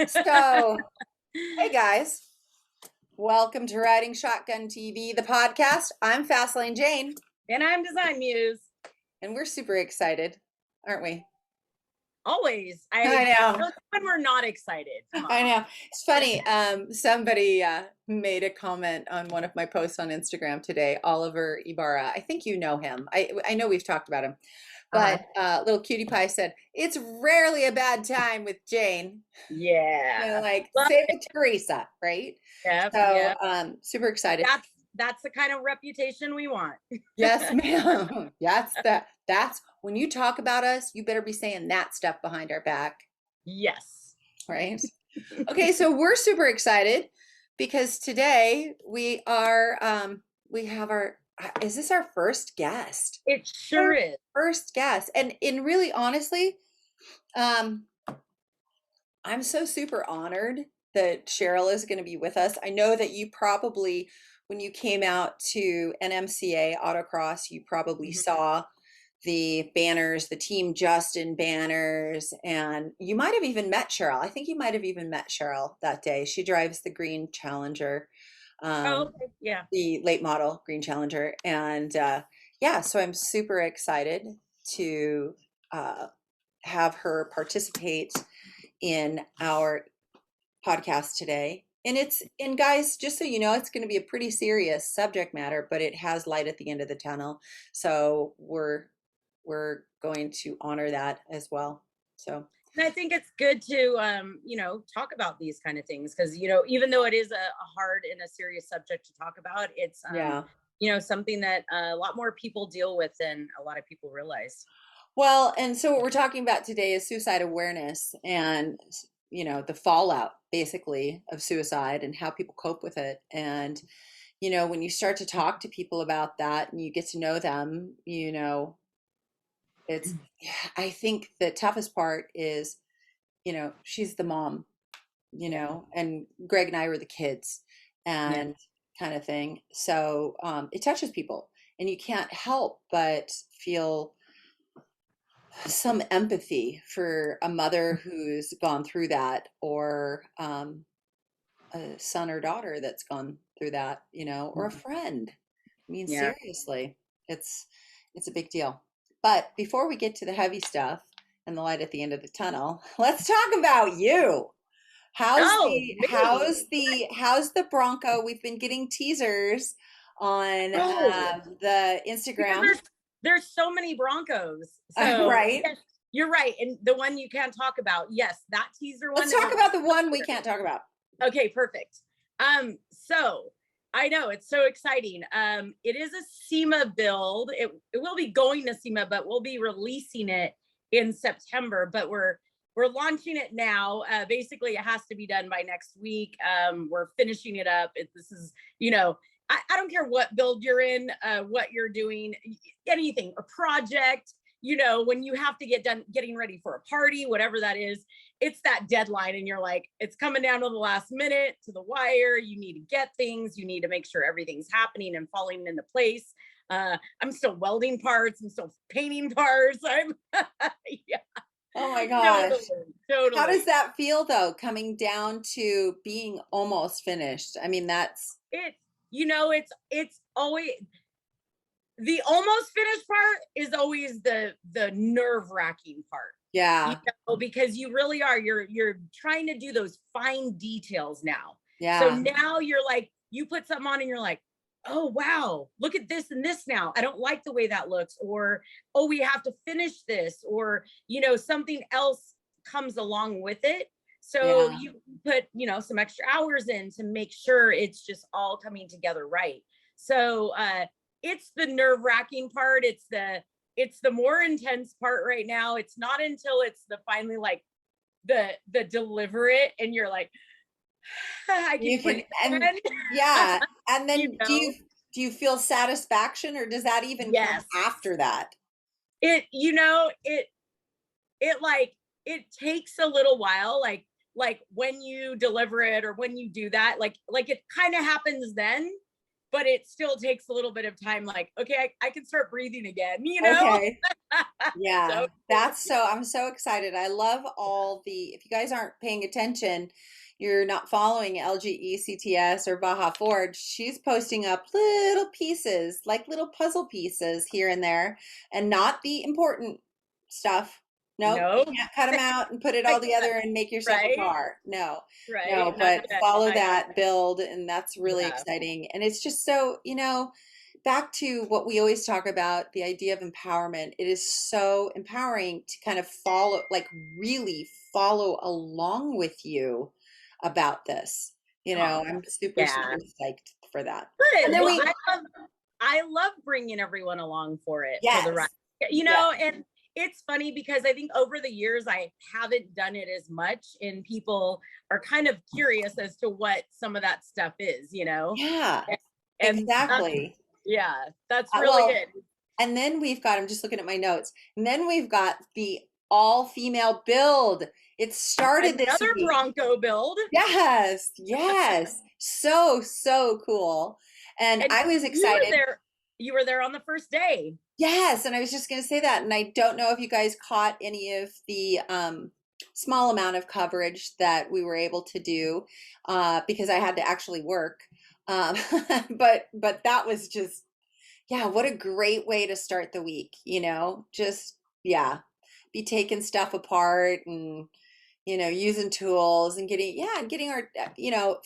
So, hey guys, welcome to Riding Shotgun TV, the podcast. I'm Fastlane Jane, And I'm Design Muse. and we're super excited, aren't we? Always. I know. When we're not excited. Come on. I know. It's funny. Somebody made a comment on one of my posts on Instagram today, Oliver Ibarra. I think you know him. I know we've talked about him. But little cutie pie said, it's rarely a bad time with Jane. Yeah. Like same with Teresa, right? Yep, So yep. super excited. That's the kind of reputation we want. Yes, ma'am. That's when you talk about us, you better be saying that stuff behind our back. Yes. Right? Okay, so we're super excited because today we have our is this our first guest? It sure is. First guest. And really honestly, I'm so super honored that Cheryl is going to be with us. I know that you probably, when you came out to NMCA Autocross, you probably saw the banners, the Team Justin banners, and you might have even met Cheryl. I think you might have even met Cheryl that day. She drives the green Challenger, Okay. Yeah. the late model green Challenger. And yeah, so I'm super excited to have her participate in our podcast today. And guys, just so you know, it's going to be a pretty serious subject matter, but it has light at the end of the tunnel. So we're going to honor that as well. So And I think it's good to talk about these kind of things because even though it is a hard and a serious subject to talk about, it's something that a lot more people deal with than a lot of people realize. Well, and so what we're talking about today is suicide awareness and the fallout basically of suicide and how people cope with it. And when you start to talk to people about that and you get to know them, it's I think the toughest part is she's the mom, and Greg and I were the kids and kind of thing. So it touches people and you can't help but feel some empathy for a mother who's gone through that, or a son or daughter that's gone through that, or a friend. I mean, seriously, it's a big deal. But before we get to the heavy stuff and the light at the end of the tunnel, let's talk about you. How's the Bronco? We've been getting teasers on the Instagram. There's so many Broncos. So right. Yes, you're right. And the one you can't talk about. Yes, that teaser one. Let's talk about the one we can't talk about. Okay, perfect. So I know it's so exciting. It is a SEMA build. It will be going to SEMA, but we'll be releasing it in September. But we're launching it now. Basically, it has to be done by next week. We're finishing it up. This is, I don't care what build you're in, what you're doing, anything, a project, when you have to get done getting ready for a party, whatever that is, it's that deadline. And you're like, it's coming down to the last minute, to the wire. You need to get things. You need to make sure everything's happening and falling into place. I'm still welding parts. I'm still painting parts. Yeah. Oh my gosh. Totally. How does that feel though, coming down to being almost finished? I mean, that's it. It's always the almost finished part is always the nerve-wracking part. Yeah. Because you really are, you're trying to do those fine details now. Yeah. So now you're like, you put something on and you're like, oh, wow, look at this and this now. I don't like the way that looks. Or, oh, we have to finish this. Or, something else comes along with it. So you put, some extra hours in to make sure it's just all coming together right. So it's the nerve-wracking part. It's the more intense part right now. It's not until it's the finally like the deliver it and you're like, I can yeah. And then do you feel satisfaction, or does that even come after that? It takes a little while, like when you deliver it or when you do that, like it kind of happens then, but it still takes a little bit of time. Like, okay, I can start breathing again, you know? Okay. Yeah, So I'm so excited. I love all the, if you guys aren't paying attention, you're not following LGE-CTS or Baja Forge, she's posting up little pieces, like little puzzle pieces here and there, and not the important stuff. Nope, you no, can't cut them out and put it I all can't, together and make yourself a right? car. No, Right. no, None of but that. follow I that build, and that's really yeah. exciting. And it's just so, back to what we always talk about, the idea of empowerment. It is so empowering to kind of follow, like really follow along with you about this. Aw, I'm super, super yeah. psyched for that. And Good. then Well, we, I love bringing everyone along for it, for the ride. yes, yes, And it's funny because I think over the years I haven't done it as much, and people are kind of curious as to what some of that stuff is. yeah, And exactly. yeah, that's really Well, it. and then we've got, I'm just looking at my notes, and then we've got the all-female build. It started this Another week. Bronco build. Yes, yes. So, so cool. And And I was you were excited. there, you were there on the first day. Yes, and I was just going to say that. And I don't know if you guys caught any of the small amount of coverage that we were able to do because I had to actually work. Um, but that was just, yeah, what a great way to start the week, just, yeah, be taking stuff apart and using tools and getting our,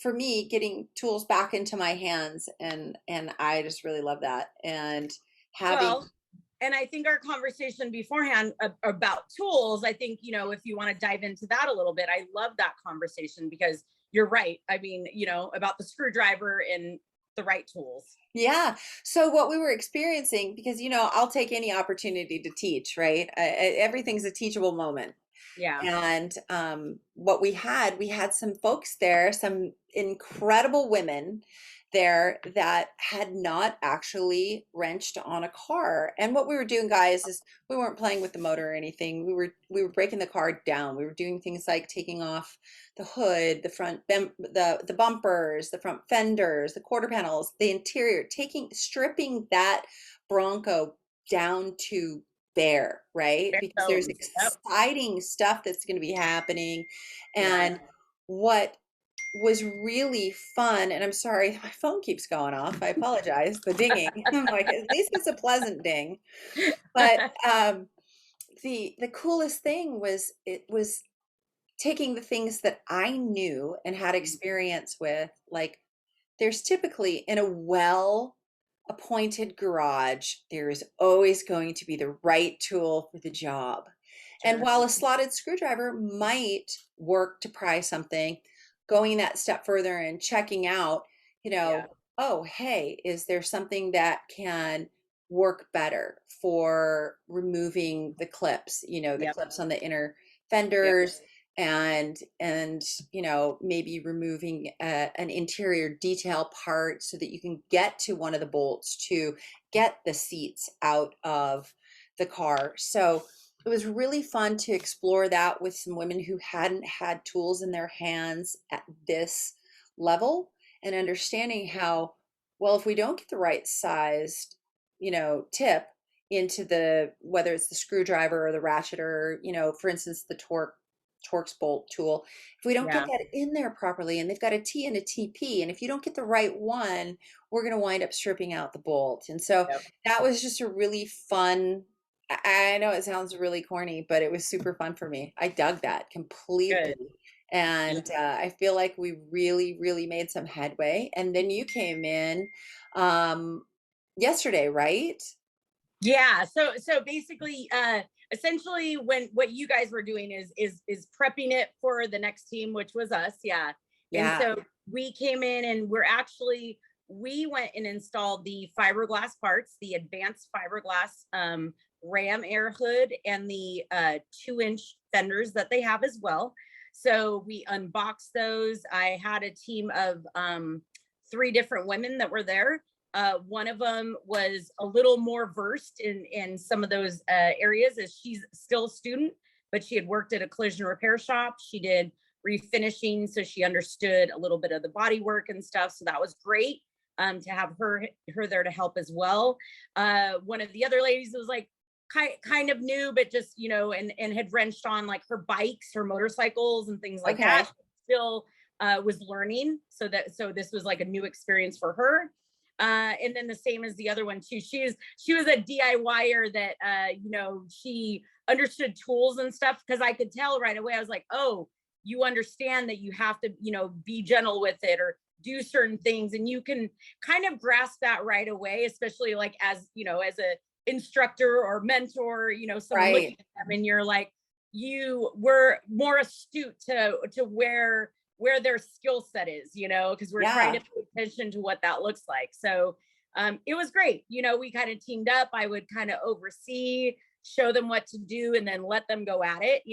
for me, getting tools back into my hands. And I just really love that. And having, Well, and I think our conversation beforehand about tools, I think, if you want to dive into that a little bit, I love that conversation because you're right. I mean, about the screwdriver and the right tools. yeah. So what we were experiencing, because, I'll take any opportunity to teach, right? Everything's a teachable moment. Yeah. And what we had some folks there, some incredible women there that had not actually wrenched on a car. And what we were doing, guys, is we weren't playing with the motor or anything. We were breaking the car down. We were doing things like taking off the hood, the front the bumpers, the front fenders, the quarter panels, the interior, stripping that Bronco down to bare, right? Bare Because there's bones. Yep. exciting stuff that's going to be happening. Yeah. And what was really fun, and I'm sorry, my phone keeps going off. I apologize, the dinging. I'm like, at least it's a pleasant ding. But the coolest thing was it was taking the things that I knew and had experience with, like there's typically in a well appointed garage, there is always going to be the right tool for the job. And Sure. while a slotted screwdriver might work to pry something, going that step further and checking out, Yeah. oh, hey, is there something that can work better for removing the clips, the Yep. clips on the inner Yep. fenders and maybe removing an interior detail part so that you can get to one of the bolts to get the seats out of the car. So it was really fun to explore that with some women who hadn't had tools in their hands at this level, and understanding how, well, if we don't get the right sized tip into the, whether it's the screwdriver or the ratchet or for instance the Torx bolt tool, if we don't get Yeah. that in there properly, and they've got a T and a TP, and if you don't get the right one, we're going to wind up stripping out the bolt. And so Yep. that was just a really fun, I know it sounds really corny, but it was super fun for me. I dug that completely. Good. Yeah. And I feel like we really, really made some headway. And then you came in yesterday, right? Yeah. So basically, essentially when what you guys were doing is prepping it for the next team, which was us. Yeah. And Yeah. so we came in and we went and installed the fiberglass parts, the advanced fiberglass ram air hood and the 2-inch fenders that they have as well. So we unboxed those. I had a team of 3 different women that were there. One of them was a little more versed in some of those areas, as she's still a student, but she had worked at a collision repair shop. She did refinishing, so she understood a little bit of the body work and stuff. So that was great. to have her there to help as well. One of the other ladies was like kind of new, but just, and had wrenched on like her bikes, her motorcycles and things like Okay. that. Still was learning. So this was like a new experience for her. And then the same as the other one too. She was a DIYer that, she understood tools and stuff, because I could tell right away. I was like, oh, you understand that you have to, be gentle with it or do certain things. And you can kind of grasp that right away, especially like as a instructor or mentor, someone looking at them and you're like, you were more astute to where their skill set is, because we're trying to pay attention to what that looks like. So it was great. We kind of teamed up. I would kind of oversee, show them what to do, and then let them go at it,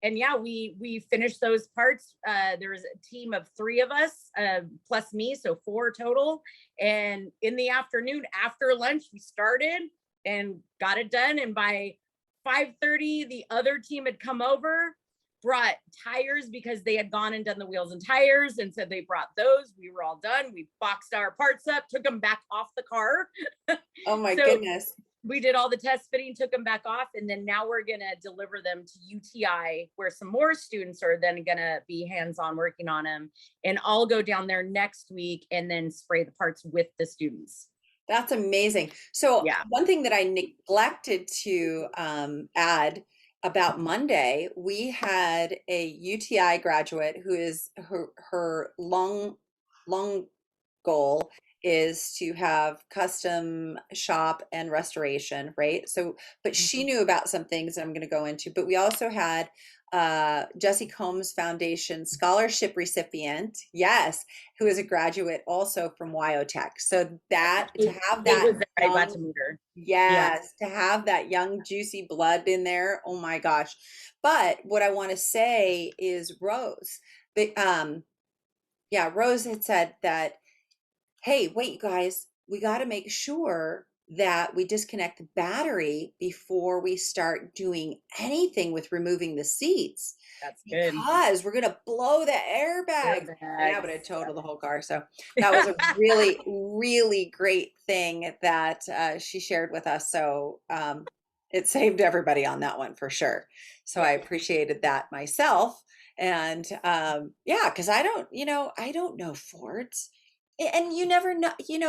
and yeah, we finished those parts. There was a team of 3 of us, plus me, so 4 total. And in the afternoon, after lunch, we started and got it done. And by 5:30, the other team had come over, brought tires because they had gone and done the wheels and tires. And so they brought those. We were all done. We boxed our parts up, took them back off the car. Oh my goodness. We did all the test fitting, took them back off, and then now we're going to deliver them to UTI, where some more students are then going to be hands-on working on them. And I'll go down there next week and then spray the parts with the students. That's amazing. So one thing that I neglected to add about Monday, we had a UTI graduate who is her long goal is to have custom shop and restoration, right? So, but she knew about some things that I'm going to go into, but we also had Jesse Combs Foundation scholarship recipient, yes, who is a graduate also from WyoTech. So that to have that, I got to meet her. Yes, to have that young juicy blood in there. Oh my gosh! But what I want to say is Rose, Rose had said that, hey, wait, you guys, we got to make sure that we disconnect the battery before we start doing anything with removing the seats. That's good. Because we're going to blow the airbag. That would have totaled the whole car. So that was a really, really great thing that she shared with us. So it saved everybody on that one for sure. So I appreciated that myself. And because I don't know Fords. And you never know, you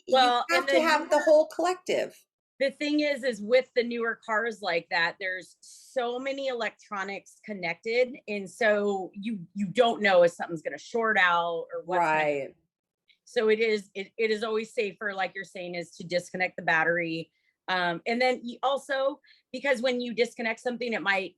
have to have the whole collective. The thing is with the newer cars like that, there's so many electronics connected. And so you don't know if something's going to short out or what's right. So it is always safer, like you're saying, is to disconnect the battery. And then also, because when you disconnect something, it might,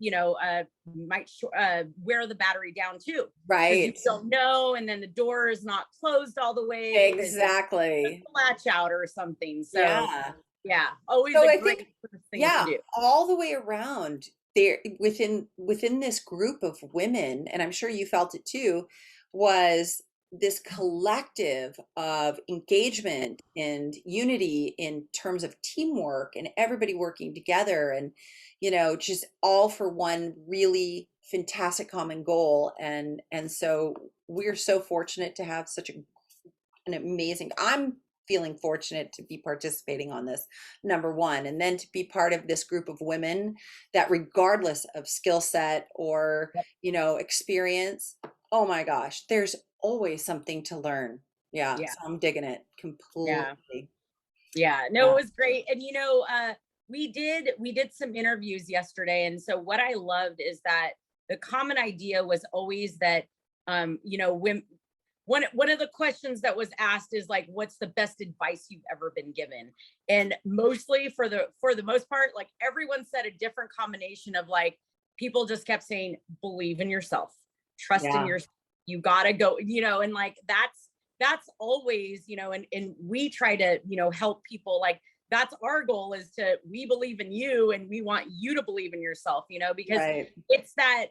wear the battery down too. Right. You don't know. And then the door is not closed all the way. Exactly. Latch out or something. So yeah. Always so a great thing to do. All the way around there within this group of women, and I'm sure you felt it too, was this collective of engagement and unity in terms of teamwork and everybody working together and, just all for one really fantastic common goal. And so we're so fortunate to have such an amazing, I'm feeling fortunate to be participating on this, number one, and then to be part of this group of women that regardless of skill set or, experience, oh my gosh, there's always something to learn. So I'm digging it completely. No, it was great. And we did some interviews yesterday, and so what I loved is that the common idea was always that when one of the questions that was asked is like, what's the best advice you've ever been given? And mostly for the most part, like everyone said a different combination of like, people just kept saying, believe in yourself, trust in yourself. You gotta go, and like, that's always, and we try to, help people. Like, that's our goal, is we believe in you and we want you to believe in yourself, because it's that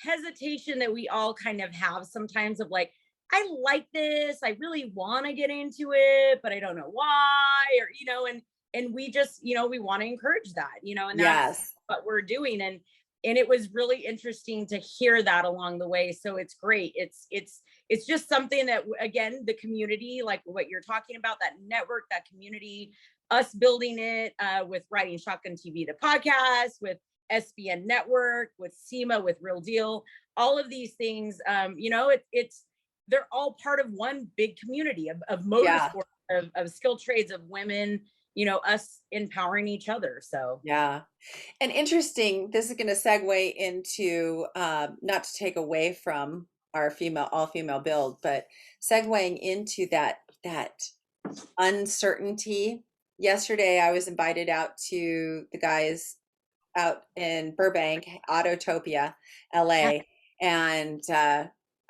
hesitation that we all kind of have sometimes of like, I like this, I really want to get into it, but I don't know why, or, and we just, we want to encourage that, and that's what we're doing. and it was really interesting to hear that along the way. So it's great. It's just something that, again, the community, like what you're talking about, that network, that community, us building it with Riding Shotgun TV, the podcast, with SBN Network, with SEMA, with Real Deal, all of these things, it's they're all part of one big community of motorsport, of skilled trades, of women, us empowering each other. So Yeah. And interesting, this is going to segue into, not to take away from our all female build, but segueing into that uncertainty. Yesterday, I was invited out to the guys out in Burbank, Autotopia, LA, and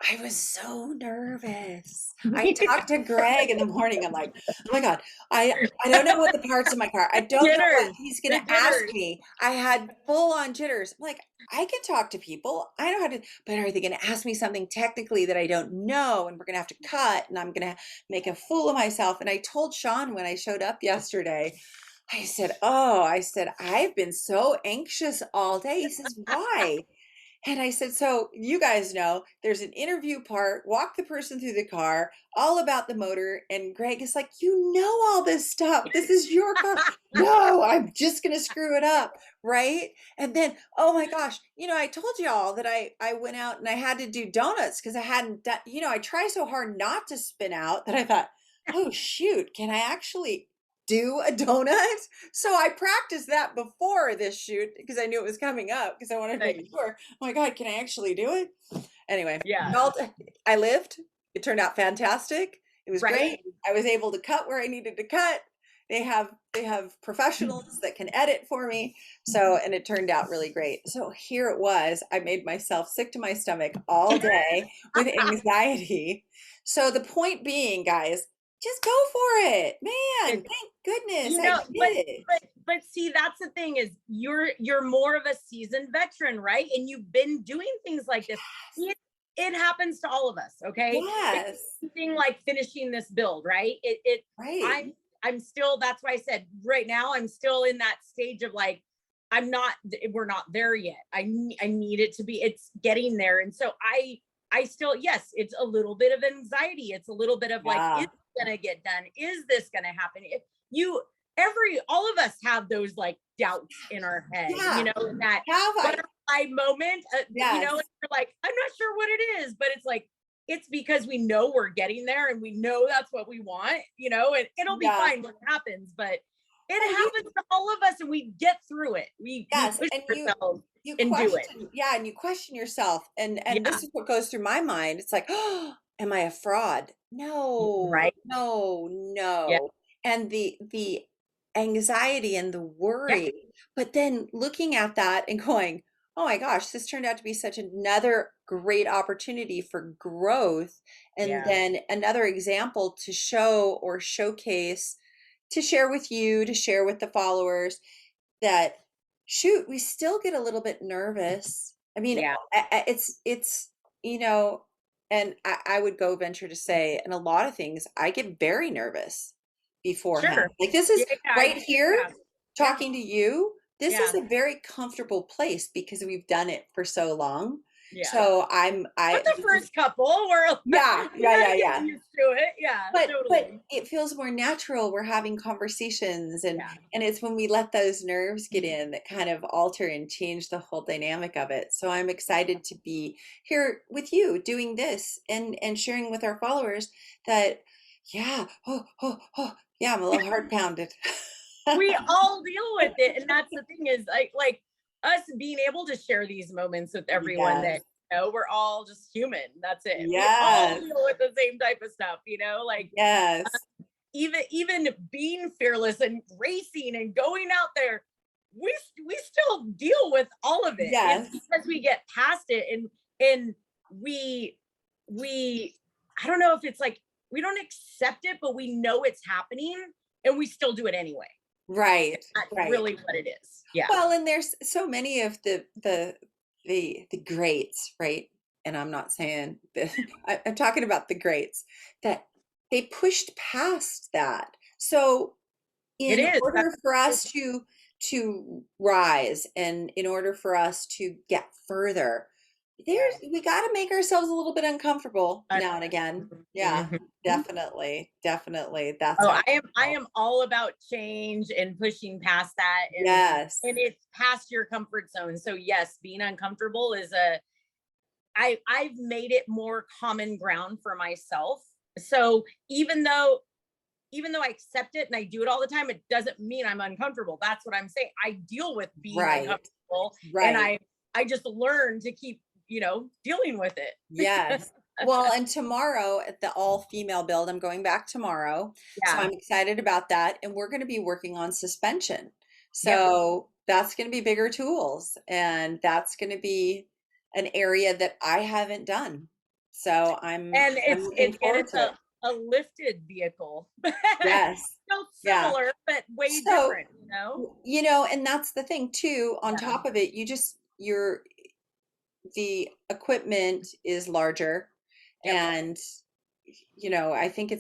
I was so nervous. I talked to Greg in the morning. I'm like, oh my God, I don't know what the parts of my car. I don't know what jitters, he's the gonna ask jitters. me. I had full on jitters. I'm like, I can talk to people. I know how to, but are they gonna ask me something technically that I don't know? And we're gonna have to cut, and I'm gonna make a fool of myself. And I told Sean when I showed up yesterday, I said, I've been so anxious all day. He says, why? And I said, so you guys know there's an interview part, walk the person through the car, all about the motor. And Greg is like, you know all this stuff. This is your car. No, I'm just going to screw it up. Right. And then, oh my gosh, I told y'all that I went out and I had to do donuts because I hadn't done, I try so hard not to spin out that I thought, oh shoot, can I actually do a donut? So I practiced that before this shoot because I knew it was coming up because I wanted to be sure. Oh my God, can I actually do it? Anyway, Yeah. I lived. It turned out fantastic. It was Right. great. I was able to cut where I needed to cut. They have professionals that can edit for me. So, and it turned out really great. So here it was. I made myself sick to my stomach all day with anxiety. So the point being, guys, just go for it, man. Thank goodness I did it. But see, that's the thing, is you're more of a seasoned veteran, right? And you've been doing things like this. It happens to all of us, okay? Yes. It's something like finishing this build, right? Right. I'm still, that's why I said right now I'm still in that stage of like, we're not there yet. I need it to be, it's getting there. And so I still, yes, it's a little bit of anxiety. It's a little bit of like, is it gonna get done? Is this gonna happen? All of us have those like doubts in our head, in that butterfly moment, and you're like, I'm not sure what it is, but it's like, it's because we know we're getting there and we know that's what we want, and it'll be fine when it happens, but it happens to all of us and we get through it. We push ourselves and do it. Yeah, and you question yourself. And this is what goes through my mind. It's like, oh, am I a fraud? No, right. No. Yeah. And the anxiety and the worry, but then looking at that and going, oh my gosh, this turned out to be such another great opportunity for growth. And then another example to show or showcase, to share with you, to share with the followers that, shoot, we still get a little bit nervous. I mean, it's, and I would go venture to say, in a lot of things, I get very nervous beforehand. Sure. Like this is right here, talking to you. This is a very comfortable place because we've done it for so long. Yeah. So but the first couple we're used to it. Yeah. But it feels more natural. We're having conversations and it's when we let those nerves get in that kind of alter and change the whole dynamic of it. So I'm excited to be here with you doing this and sharing with our followers that I'm a little hard pounded. We all deal with it, and that's the thing, is like us being able to share these moments with everyone, that we're all just human. That's it. We all deal with the same type of stuff, like even being fearless and racing and going out there, we still deal with all of it. It's because we get past it and we I don't know if it's like we don't accept it, but we know it's happening and we still do it anyway. Right. That's really what it is. Yeah. Well, and there's so many of the greats, right? And I'm not saying that, I'm talking about the greats that they pushed past that. So in order for us to to rise, and in order for us to get further, we got to make ourselves a little bit uncomfortable now and again. Yeah, Mhm. definitely, definitely. That's Oh, how. I am all about change and pushing past that, Yes. and it's past your comfort zone. So yes, being uncomfortable is I've made it more common ground for myself. So even though I accept it and I do it all the time, it doesn't mean I'm uncomfortable. That's what I'm saying. I deal with being Right. uncomfortable, and Right. I just learn to keep, dealing with it. Yes. Well, and tomorrow at the all-female build, I'm going back tomorrow. So Yeah. I'm excited about that. And we're going to be working on suspension. Yep. So that's going to be bigger tools. And that's going to be an area that I haven't done. So And I'm looking forward it's to it. a lifted vehicle. Yes. So Yeah. similar, but way So, different. and that's the thing too, on Yeah. top of it, the equipment is larger, Yep. and I think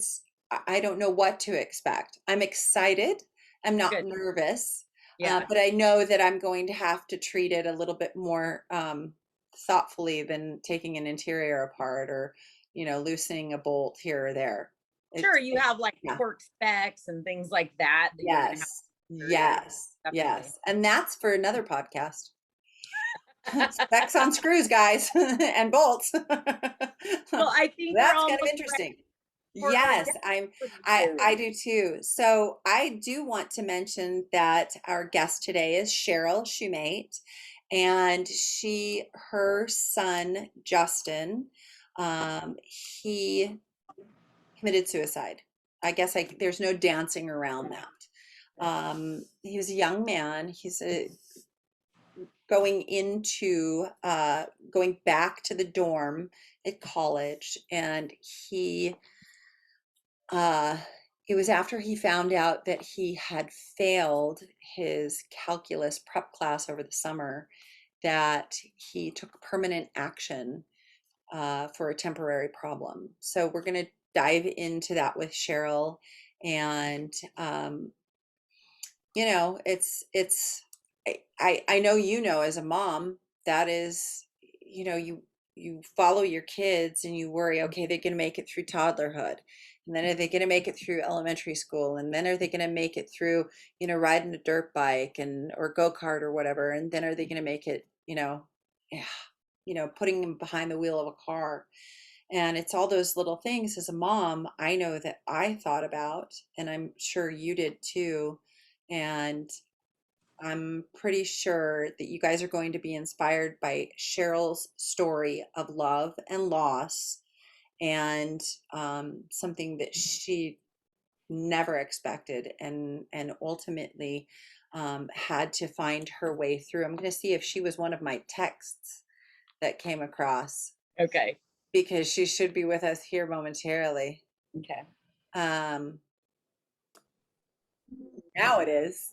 I don't know what to expect. I'm excited. I'm not Good. nervous, Yeah. but I know that I'm going to have to treat it a little bit more thoughtfully than taking an interior apart, or loosening a bolt here or there. Sure, you have like Yeah. torque specs and things like that you're gonna have Yes. to figure, yeah, Yes. definitely. Yes. And that's for another podcast. Specs on screws, guys, and bolts. Well, I think we're That's kind of almost ready interesting. for our Yes, guest I presentation. do too. So I do want to mention that our guest today is Cheryl Shumate, and her son Justin, he committed suicide. I guess there's no dancing around that. He was a young man. He's going back to the dorm at college, and uh it was after he found out that he had failed his calculus prep class over the summer that he took permanent action for a temporary problem. So we're going to dive into that with Cheryl, and it's I know, as a mom, that is, you follow your kids and you worry, okay, they're going to make it through toddlerhood, and then are they going to make it through elementary school, and then are they going to make it through, riding a dirt bike and or go-kart or whatever, and then are they going to make it, yeah, putting them behind the wheel of a car. And it's all those little things as a mom, I know that I thought about, and I'm sure you did too. And I'm pretty sure that you guys are going to be inspired by Cheryl's story of love and loss, and something that she never expected, and ultimately had to find her way through. I'm going to see if she was one of my texts that came across, Okay. because she should be with us here momentarily. Okay. Now it is.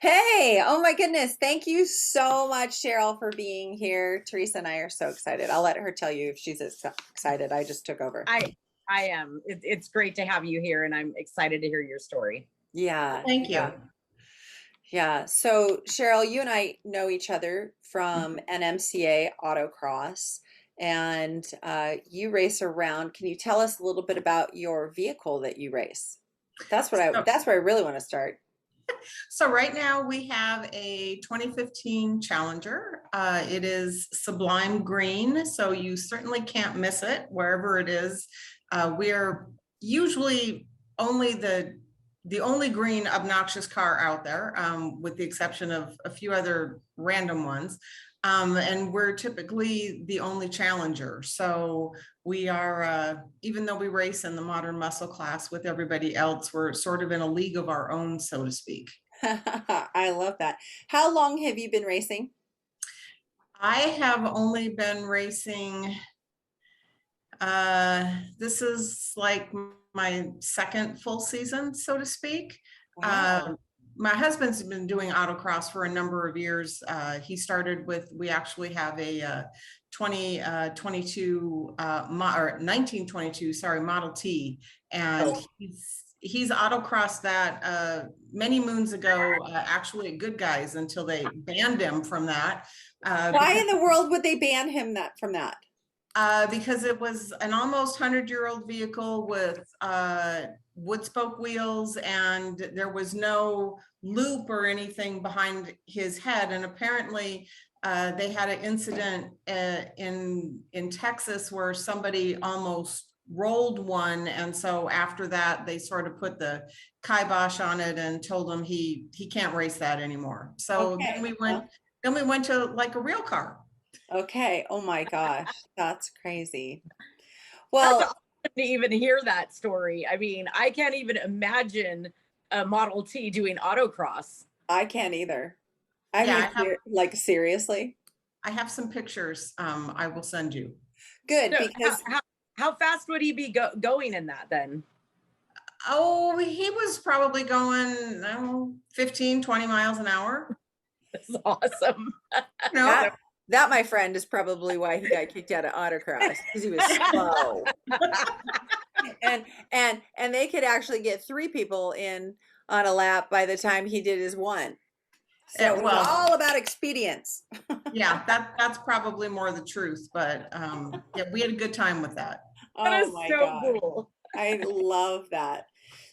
Hey, oh my goodness. Thank you so much, Cheryl, for being here. Teresa and I are so excited. I'll let her tell you if she's excited. I just took over. I am. It's great to have you here, and I'm excited to hear your story. Yeah. Thank you. Yeah. Yeah. So, Cheryl, you and I know each other from NMCA Autocross, and you race around. Can you tell us a little bit about your vehicle that you race? That's where I really want to start. So right now we have a 2015 Challenger. It is sublime green, so you certainly can't miss it wherever it is. We are usually only the only green obnoxious car out there, with the exception of a few other random ones. And we're typically the only challenger. So we are, even though we race in the modern muscle class with everybody else, we're sort of in a league of our own, so to speak. I love that. How long have you been racing? I have only been racing, this is like my second full season, so to speak. Wow. My husband's been doing autocross for a number of years. He started with, we actually have a 2022 or 1922, sorry, Model T, and he's autocrossed that many moons ago, actually at Good Guys, until they banned him from that. Why in the world would they ban him from that? Because it was an almost 100-year-old vehicle with wood spoke wheels, and there was no loop or anything behind his head. And apparently they had an incident in Texas where somebody almost rolled one, and so after that they sort of put the kibosh on it and told him he can't race that anymore. So Okay. then we went to like a real car. Okay. Oh my gosh, that's crazy. Well, That's awesome to even hear that story. I mean, I can't even imagine a Model T doing autocross. I can't either. I Yeah, mean, like seriously. I have some pictures I will send you. Good, So because how fast would he be going in that then? Oh, he was probably going 15, 20 miles an hour. That's awesome. No, that, my friend, is probably why he got kicked out of autocross, because he was slow. and they could actually get 3 people in on a lap by the time he did his one. So it was all about expedience. Yeah, that's probably more the truth, but yeah, we had a good time with that. That is so God. cool. I love that.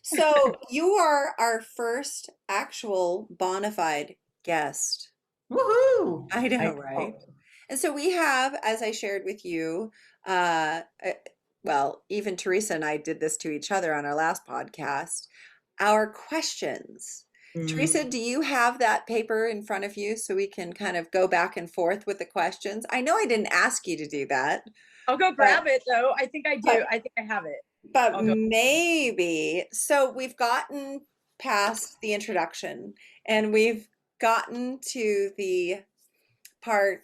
So you are our first actual bona fide guest. Woohoo! I know, right? And so we have, as I shared with you, well, even Teresa and I did this to each other on our last podcast, our questions. Teresa, do you have that paper in front of you so we can kind of go back and forth with the questions? I know I didn't ask you to do that. I'll go grab it though. I think I do. I think I have it. But maybe, so we've gotten past the introduction and we've gotten to the part,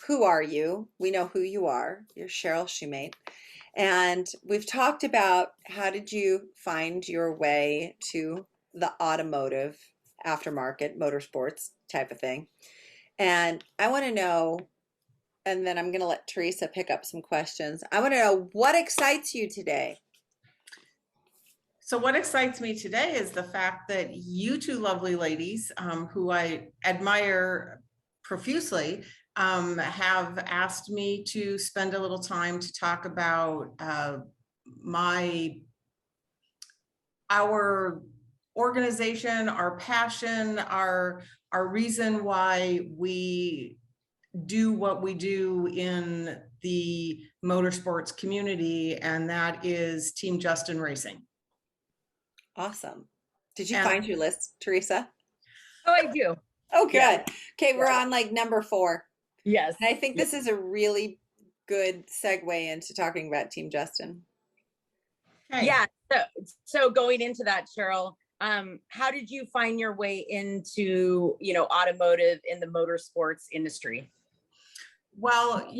who are you? We know who you are. You're Cheryl Shumate. And we've talked about how did you find your way to the automotive aftermarket, motorsports type of thing. And I want to know, and then I'm going to let Teresa pick up some questions. I want to know what excites you today. So what excites me today is the fact that you two lovely ladies, who I admire profusely, have asked me to spend a little time to talk about our organization, our passion, our reason why we do what we do in the motorsports community, and that is Team Justin Racing. Awesome. Did you find your list, Teresa? Oh, I do. Oh, good. Yeah. Okay, we're on like number 4. Yes. And I think this is a really good segue into talking about Team Justin. Okay. Yeah. So going into that, Cheryl, how did you find your way into, automotive in the motorsports industry? Well,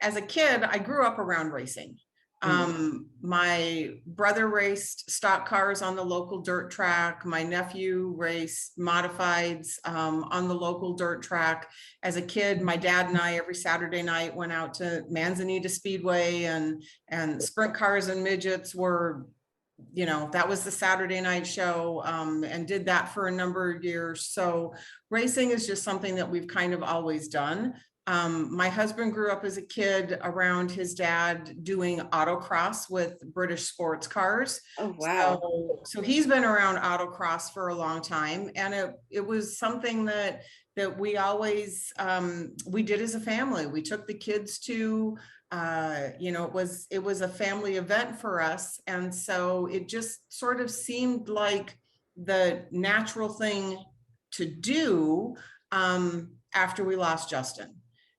as a kid, I grew up around racing. My brother raced stock cars on the local dirt track. My nephew raced modifieds on the local dirt track. As a kid, my dad and I every Saturday night went out to Manzanita Speedway, and sprint cars and midgets were, that was the Saturday night show, and did that for a number of years. So racing is just something that we've kind of always done. My husband grew up as a kid around his dad doing autocross with British sports cars. Oh, wow. So he's been around autocross for a long time. And it was something that we always, we did as a family. We took the kids to, it was a family event for us. And so it just sort of seemed like the natural thing to do after we lost Justin.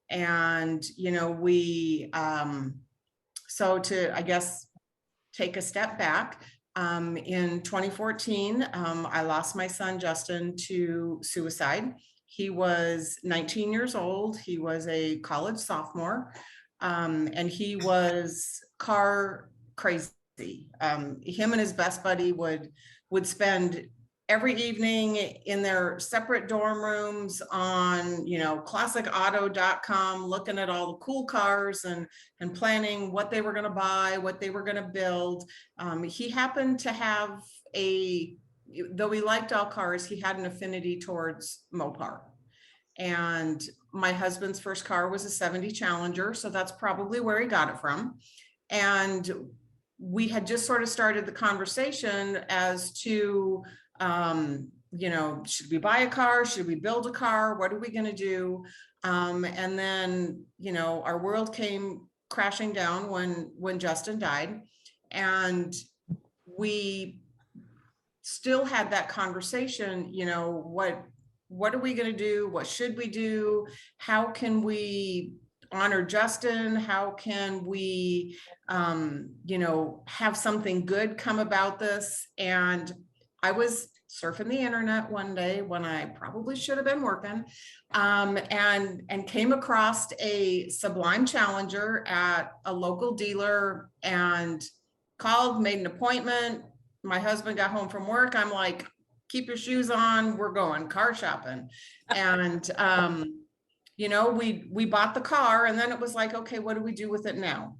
And, so to, I guess, take a step back, in 2014, I lost my son, Justin, to suicide. He was 19 years old. He was a college sophomore, and he was car crazy. Him and his best buddy would spend every evening in their separate dorm rooms on, classicauto.com, looking at all the cool cars and planning what they were going to buy, what they were going to build. He happened to have though he liked all cars, he had an affinity towards Mopar. And my husband's first car was a 70 Challenger, so that's probably where he got it from. And we had just sort of started the conversation as to, should we buy a car? Should we build a car? What are we going to do? And then, our world came crashing down when Justin died, and we still had that conversation. What are we going to do? What should we do? How can we honor Justin? How can we, have something good come about this? And I was surfing the internet one day when I probably should have been working, and came across a Sublime Challenger at a local dealer, and called, made an appointment. My husband got home from work. I'm like, keep your shoes on, we're going car shopping. And we bought the car, and then it was like, okay, what do we do with it now?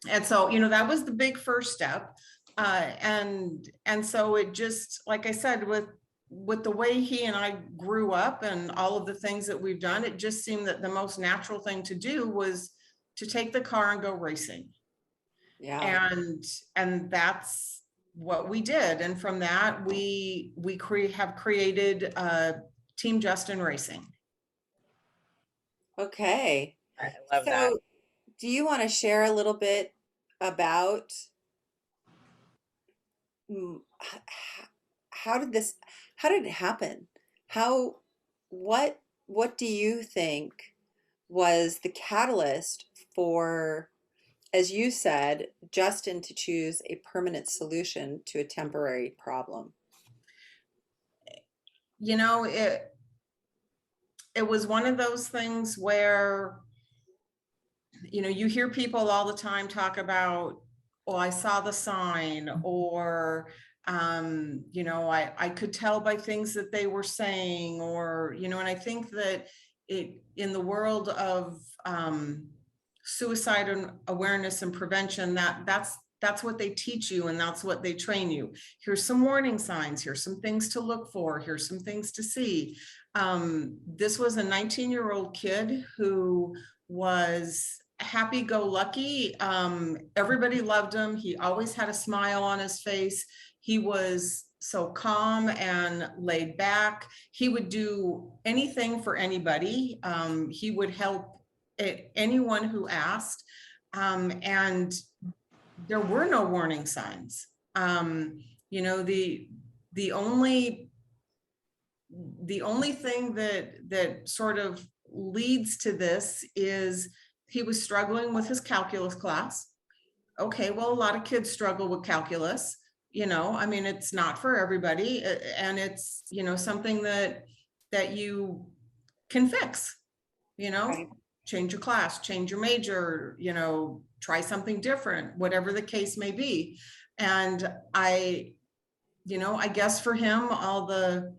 And so, that was the big first step. And so it just, like I said, with the way he and I grew up and all of the things that we've done, it just seemed that the most natural thing to do was to take the car and go racing. Yeah. And that's what we did. And from that, we have created Team Justin Racing. Okay. I love that. So do you want to share a little bit about how did it happen? What do you think was the catalyst for, as you said, Justin to choose a permanent solution to a temporary problem? It was one of those things where, you hear people all the time talk about, oh, I saw the sign, or, I could tell by things that they were saying, or, and I think that in the world of suicide awareness and prevention, that's what they teach you, and that's what they train you. Here's some warning signs, here's some things to look for, here's some things to see. This was a 19-year-old kid who was happy-go-lucky. Everybody loved him. He always had a smile on his face. He was so calm and laid back. He would do anything for anybody. He would help anyone who asked. And there were no warning signs. The only thing that sort of leads to this is he was struggling with his calculus class. Okay, well, a lot of kids struggle with calculus. It's not for everybody, and it's, something that you can fix, Right. change your class, change your major, try something different, whatever the case may be. And I guess for him, all the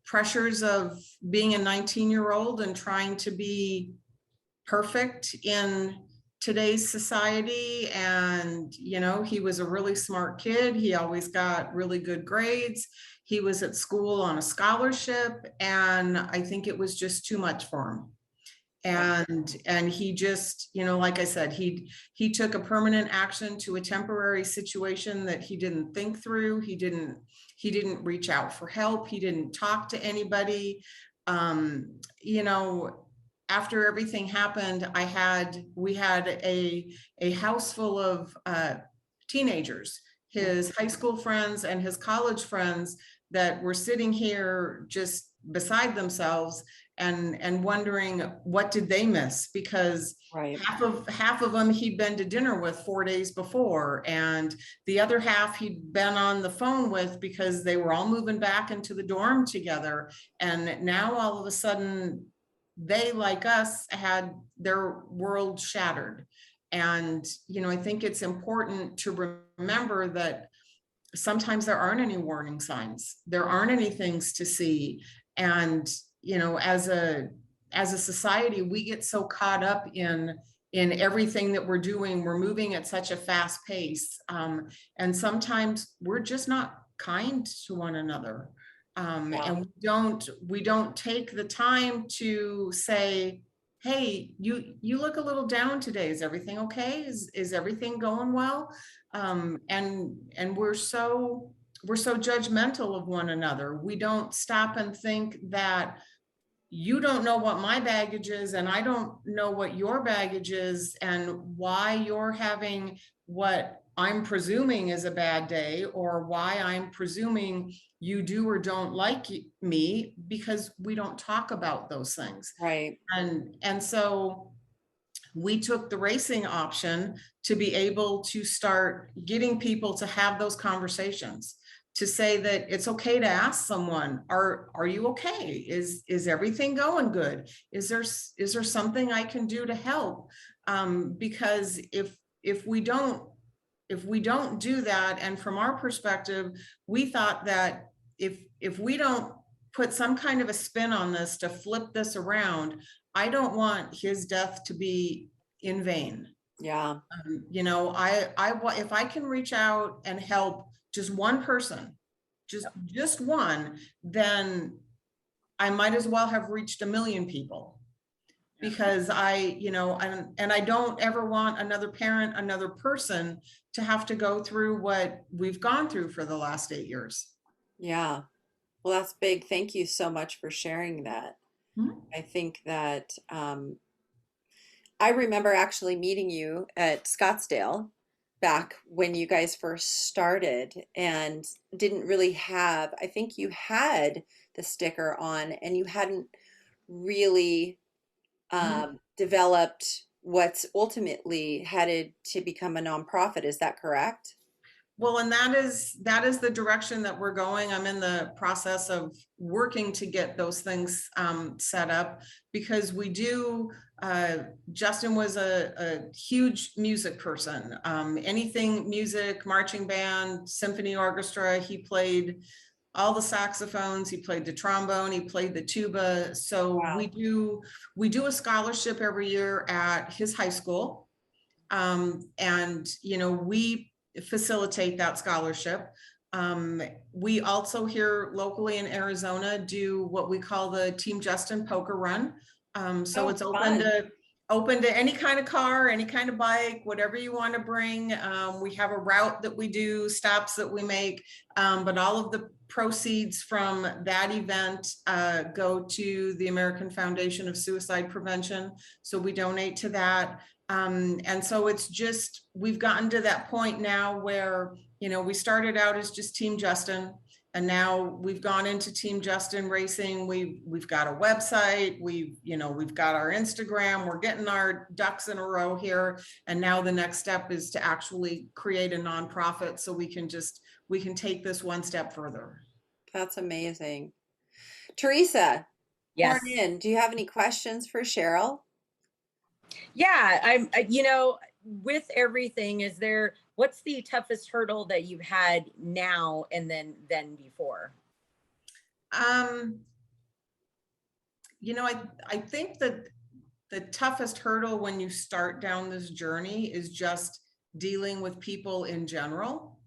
pressures of being a 19-year-old and trying to be perfect in today's society. And, he was a really smart kid. He always got really good grades. He was at school on a scholarship, and I think it was just too much for him. And he just, like I said, he took a permanent action to a temporary situation that he didn't think through. He didn't reach out for help. He didn't talk to anybody. After everything happened, we had a house full of teenagers, his high school friends and his college friends, that were sitting here just beside themselves and wondering, what did they miss? Because Right. half of them he'd been to dinner with 4 days before, and the other half he'd been on the phone with, because they were all moving back into the dorm together. And now all of a sudden, they, like us, had their world shattered. And I think it's important to remember that sometimes there aren't any warning signs. There aren't any things to see. And, you know, as a society, we get so caught up in everything that we're doing. We're moving at such a fast pace. And sometimes we're just not kind to one another. And we don't take the time to say, hey, you look a little down today. Is everything okay? Is everything going well? And we're so judgmental of one another. We don't stop and think that you don't know what my baggage is, and I don't know what your baggage is, and why you're having what I'm presuming is a bad day, or why I'm presuming you do or don't like me, because we don't talk about those things. Right. And so we took the racing option to be able to start getting people to have those conversations, to say that it's okay to ask someone, are you okay? Is everything going good? Is there something I can do to help? Because if we don't do that, and from our perspective, we thought that if we don't put some kind of a spin on this to flip this around, I don't want his death to be in vain. Yeah. You know, if I can reach out and help just one person, just one, then I might as well have reached 1 million people, because you know, and I don't ever want another parent, another person to have to go through what we've gone through for the last 8 years. Yeah. Well, that's big. Thank you so much for sharing that. Mhm. I think that I remember actually meeting you at Scottsdale back when you guys first started, and didn't really have, I think you had the sticker on, and you hadn't really developed what's ultimately headed to become a nonprofit. Is that correct? Well, and that is the direction that we're going. I'm in the process of working to get those things set up, because we do, Justin was a huge music person. Anything music, marching band, symphony orchestra, he played all the saxophones, he played the trombone, he played the tuba. So Wow. we do a scholarship every year at his high school. And, you know, we facilitate that scholarship. We also here locally in Arizona do what we call the Team Justin Poker Run. So it's open to any kind of car, any kind of bike, whatever you want to bring. We have a route that we do, stops that we make, but all of the proceeds from that event go to the American Foundation of Suicide Prevention. So we donate to that. And so it's just, we've gotten to that point now where, you know, we started out as just Team Justin, and now we've gone into Team Justin Racing. We've got a website, we've got our Instagram, we're getting our ducks in a row here. And now the next step is to actually create a nonprofit, so we can take this one step further. That's amazing. Teresa, Yes. horn in. Do you have any questions for Cheryl? Yeah, you know, with everything, what's the toughest hurdle that you've had now and then before? You know, I think that the toughest hurdle when you start down this journey is just dealing with people in general,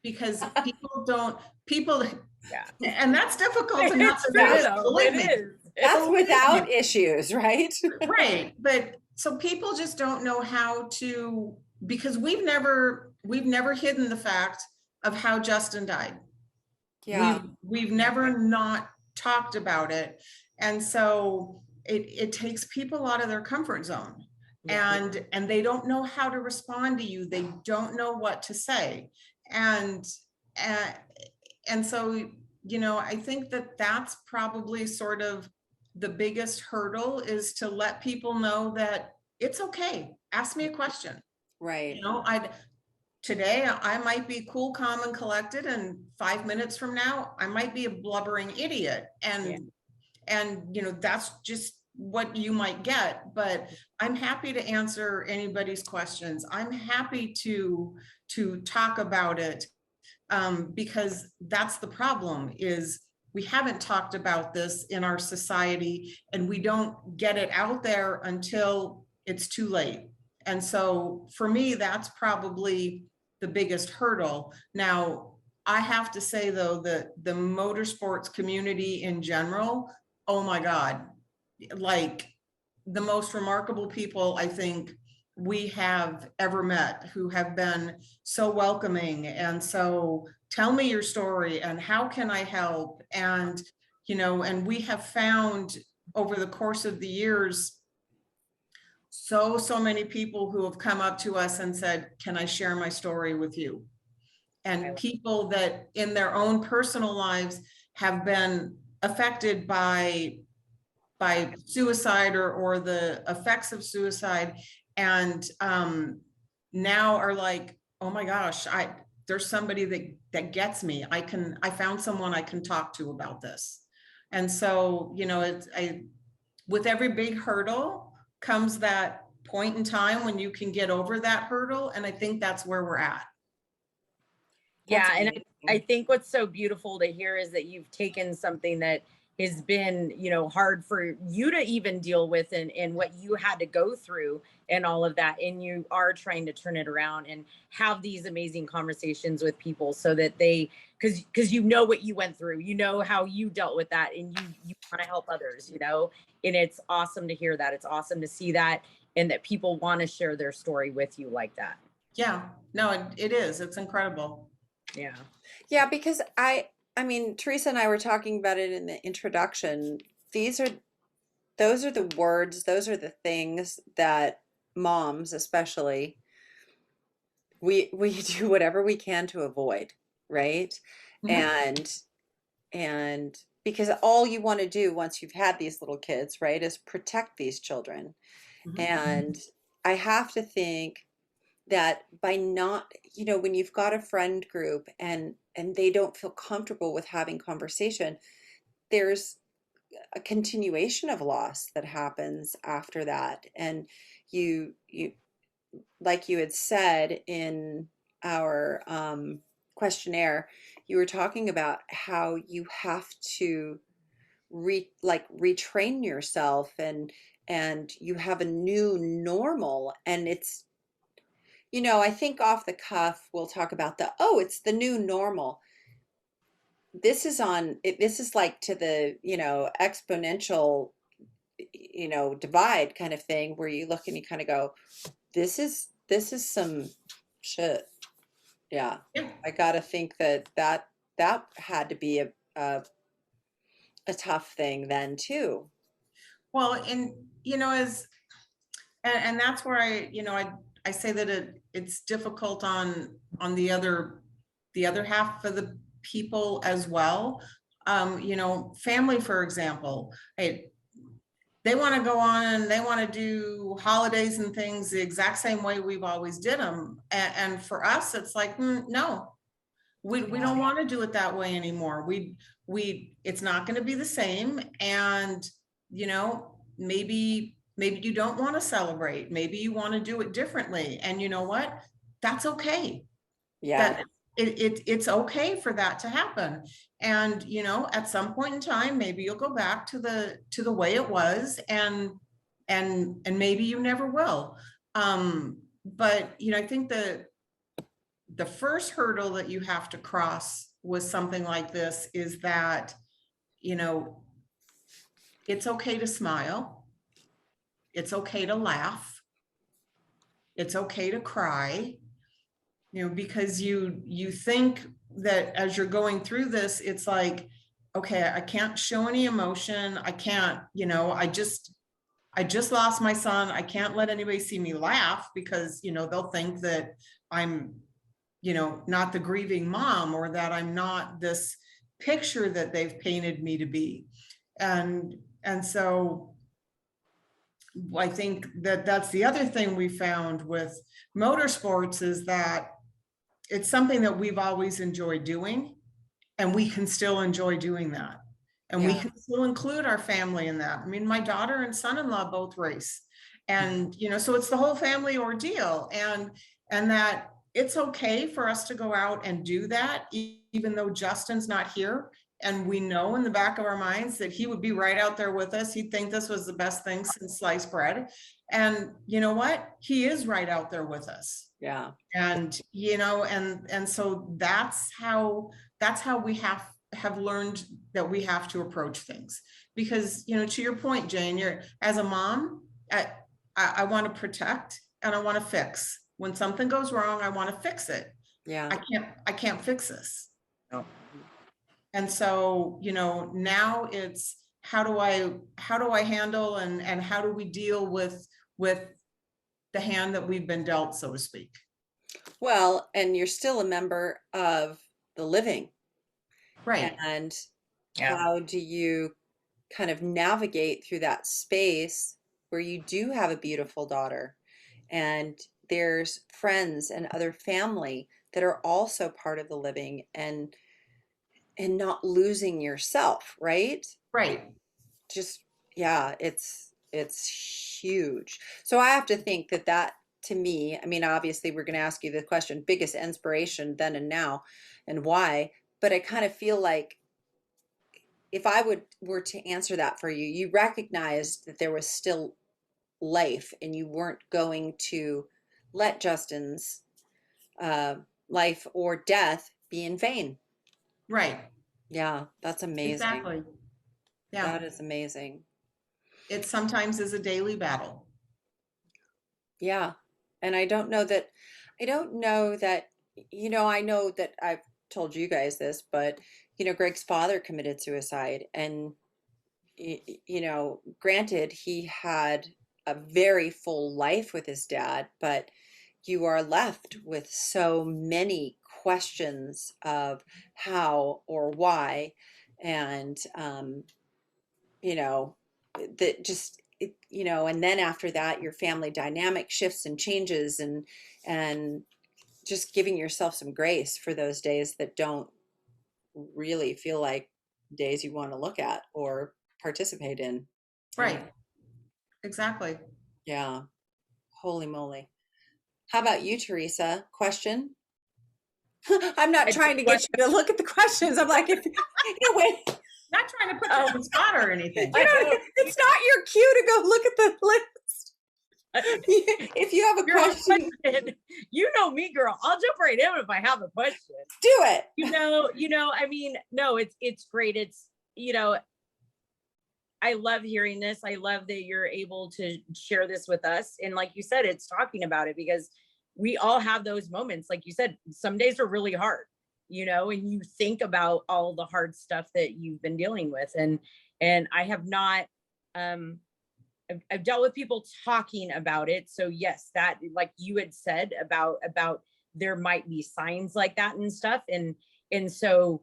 because people, yeah, and that's difficult enough. That's without issues, right? Right. But so people just don't know how to, because we've never hidden the fact of how Justin died. Yeah. We've never not talked about it. And so it takes people out of their comfort zone, and they don't know how to respond to you. They don't know what to say. And so, you know, I think that that's probably sort of the biggest hurdle, is to let people know that it's okay. Ask me a question. Right. You know, today I might be cool, calm, and collected, and 5 minutes from now, I might be a blubbering idiot. And you know, that's just what you might get. But I'm happy to answer anybody's questions. I'm happy to talk about it. because that's the problem, is we haven't talked about this in our society, and we don't get it out there until it's too late. And so for me, that's probably the biggest hurdle. Now, I have to say though, that the motorsports community in general, oh my God, like the most remarkable people I think we have ever met, who have been so welcoming. And so tell me your story and how can I help? And, and we have found over the course of the years, so many people who have come up to us and said, can I share my story with you? And people that in their own personal lives have been affected by suicide or the effects of suicide, and now are like, oh my gosh, there's somebody that gets me. I found someone I can talk to about this. And so, with every big hurdle comes that point in time when you can get over that hurdle. And I think that's where we're at. Yeah. And I think what's so beautiful to hear is that you've taken something that has been, hard for you to even deal with, and what you had to go through and all of that. And you are trying to turn it around and have these amazing conversations with people so that because what you went through, how you dealt with that, and you want to help others, and it's awesome to hear that. It's awesome to see that, and that people want to share their story with you like that. Yeah, no, it is. It's incredible. Yeah. Yeah, because I mean, Teresa and I were talking about it in the introduction. Those are the words, those are the things that moms, especially, we do whatever we can to avoid, right? Mhm. And because all you want to do once you've had these little kids, right, is protect these children. Mhm. And I have to think that by not, when you've got a friend group and they don't feel comfortable with having conversation, there's a continuation of loss that happens after that. And you like you had said in our questionnaire, you were talking about how you have to retrain yourself, and you have a new normal. And it's, I think off the cuff, we'll talk about it's the new normal. This is like to the, exponential, divide kind of thing, where you look and you kind of go, this is some shit. Yeah. Yeah. I gotta think that had to be a tough thing then too. Well, and and that's where I say that it's difficult on the other half of the people as well. Family, for example, they want to go on and they want to do holidays and things the exact same way we've always did them. And for us, it's like, no, we don't want to do it that way anymore. It's not going to be the same. And, maybe you don't want to celebrate. Maybe you want to do it differently. And you know what? That's okay. Yeah. That it's okay for that to happen. And, at some point in time, maybe you'll go back to the way it was, and maybe you never will. But, I think the first hurdle that you have to cross with something like this is that, it's okay to smile. It's okay to laugh. It's okay to cry, because you think that as you're going through this, it's like, okay, I can't show any emotion. I can't, I just lost my son. I can't let anybody see me laugh, because, they'll think that I'm, not the grieving mom, or that I'm not this picture that they've painted me to be. And so I think that that's the other thing we found with motorsports, is that it's something that we've always enjoyed doing, and we can still enjoy doing that. And we can still include our family in that. I mean, my daughter and son-in-law both race, and, so it's the whole family ordeal, and that it's okay for us to go out and do that, even though Justin's not here. And we know in the back of our minds that he would be right out there with us. He'd think this was the best thing since sliced bread. And you know what? He is right out there with us. Yeah. And, you know, and so that's how we have learned that we have to approach things. Because, you know, to your point, Jane, you're, as a mom, I want to protect and I want to fix. When something goes wrong, I want to fix it. Yeah. I can't fix this. No. And so, you know, now it's how do I handle and how do we deal with the hand that we've been dealt, so to speak. Well, and you're still a member of the living. Right. And Yeah. how do you kind of navigate through that space where you do have a beautiful daughter and there's friends and other family that are also part of the living, and not losing yourself, right? Right. Just, yeah, it's huge. So I have to think that to me, I mean, obviously we're going to ask you the question, biggest inspiration then and now, and why, but I kind of feel like if I were to answer that for you, you recognized that there was still life and you weren't going to let Justin's life or death be in vain. Right. Yeah, that's amazing. Exactly. Yeah. That is amazing. It sometimes is a daily battle. Yeah. And I don't know that, you know, I know that I've told you guys this, but, you know, Greg's father committed suicide. And, you know, granted, he had a very full life with his dad, but you are left with so many questions of how or why. And, you know, that just, you know, and then after that, your family dynamic shifts and changes, and just giving yourself some grace for those days that don't really feel like days you want to look at or participate in. Right. Exactly. Yeah. Holy moly. How about you, Teresa? Question? I'm not trying to get you to look at the questions. I'm like, if you know, wait. Not trying to put you on the spot or anything. You know, it's not your cue to go look at the list. If you have a question, you know me, girl. I'll jump right in if I have a question. Do it. You know, I mean, no, it's great. It's, you know, I love hearing this. I love that you're able to share this with us. And like you said, it's talking about it because we all have those moments. Like you said, some days are really hard, you know, and you think about all the hard stuff that you've been dealing with. And I have not, I've dealt with people talking about it. So yes, that, like you had said about there might be signs like that and stuff. And so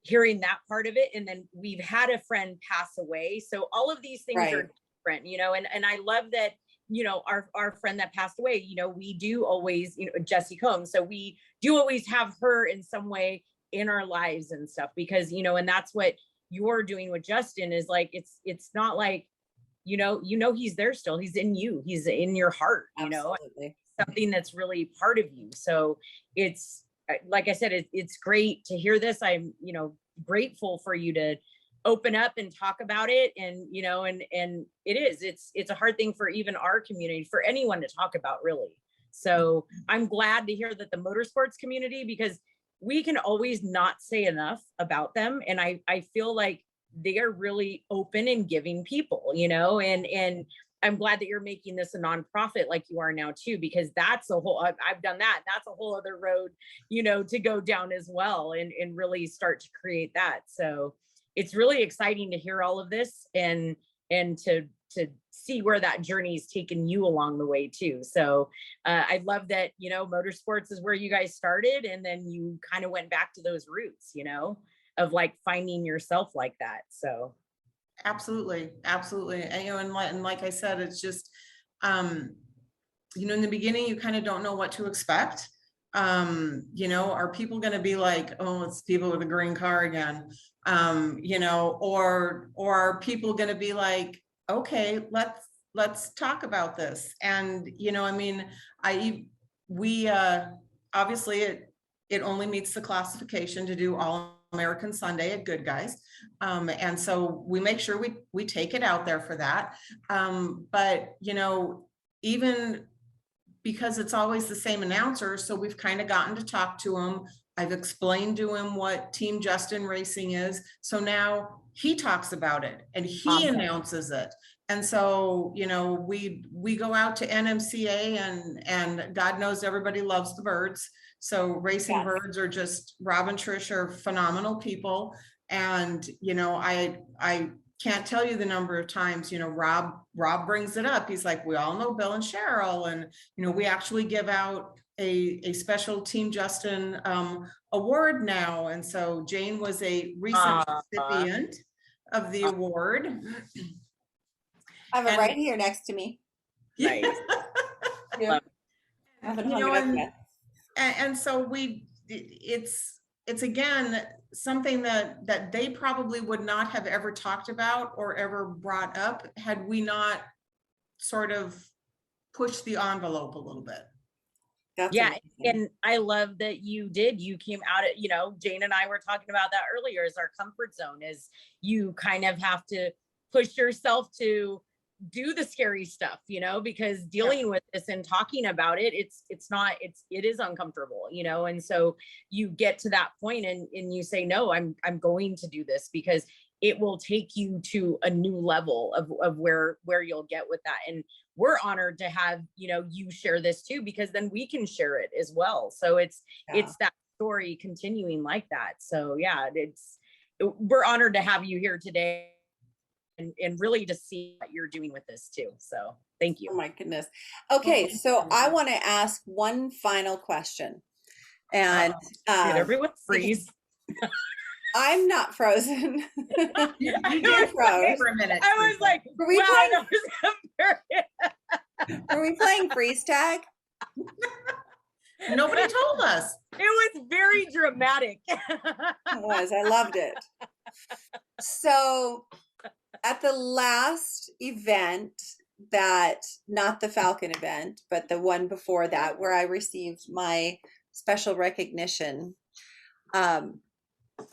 hearing that part of it, and then we've had a friend pass away. So all of these things are different, you know, and I love that, you know, our friend that passed away, you know, we do always, you know, Jessie Combs. So we do always have her in some way in our lives and stuff, because, you know, and that's what you're doing with Justin is like, it's not like, you know, he's there still, he's in you, he's in your heart, you Absolutely. know, something that's really part of you. So it's, like I said, it's great to hear this. I'm, you know, grateful for you to open up and talk about it. And, you know, and it's a hard thing for even our community, for anyone to talk about, really. So I'm glad to hear that the motorsports community, because we can always not say enough about them. And I feel like they are really open and giving people, you know, and I'm glad that you're making this a nonprofit like you are now too, because that's a whole, I've done that. That's a whole other road, you know, to go down as well, and really start to create that. So it's really exciting to hear all of this and to see where that journey's taken you along the way too. So I love that, you know, motorsports is where you guys started, and then you kind of went back to those roots, you know, of like finding yourself like that. So Absolutely. Absolutely. And, you know, and like I said, it's just, you know, in the beginning, you kind of don't know what to expect. You know, are people going to be like, oh, it's people with a green car again? You know, or are people going to be like, okay, let's talk about this. And, you know, I mean, we obviously it only meets the classification to do All American Sunday at Good Guys. And so we make sure we take it out there for that. But, you know, even because it's always the same announcer, so we've kind of gotten to talk to him. I've explained to him what Team Justin Racing is. So now he talks about it and he announces it. And so, you know, we go out to NMCA and God knows everybody loves the birds. So Racing Birds are just, Rob and Trish are phenomenal people. And, you know, I can't tell you the number of times, you know, Rob brings it up. He's like, we all know Bill and Cheryl. And, you know, we actually give out a special Team Justin award now. And so Jane was a recent recipient of the award. I have it right here next to me. Nice. Yeah. I haven't hung it up yet. And so it's again, something that they probably would not have ever talked about or ever brought up had we not sort of pushed the envelope a little bit. That's yeah. amazing. And I love that you came out at, you know, Jane and I were talking about that earlier, is our comfort zone is you kind of have to push yourself to do the scary stuff, you know, because dealing with this and talking about it, it is uncomfortable, you know. And so you get to that point and you say, no, I'm going to do this because it will take you to a new level of where you'll get with that. And we're honored to have, you know, you share this too, because then we can share it as well. So it's that story continuing like that. So yeah, we're honored to have you here today. And really to see what you're doing with this too. So thank you. Oh my goodness. Okay, so I want to ask one final question. And did everyone freeze? I'm not frozen. You froze for a minute. I was like, were we playing freeze tag? Nobody told us. It was very dramatic. It was. I loved it. So at the last event not the Falcon event, but the one before that, where I received my special recognition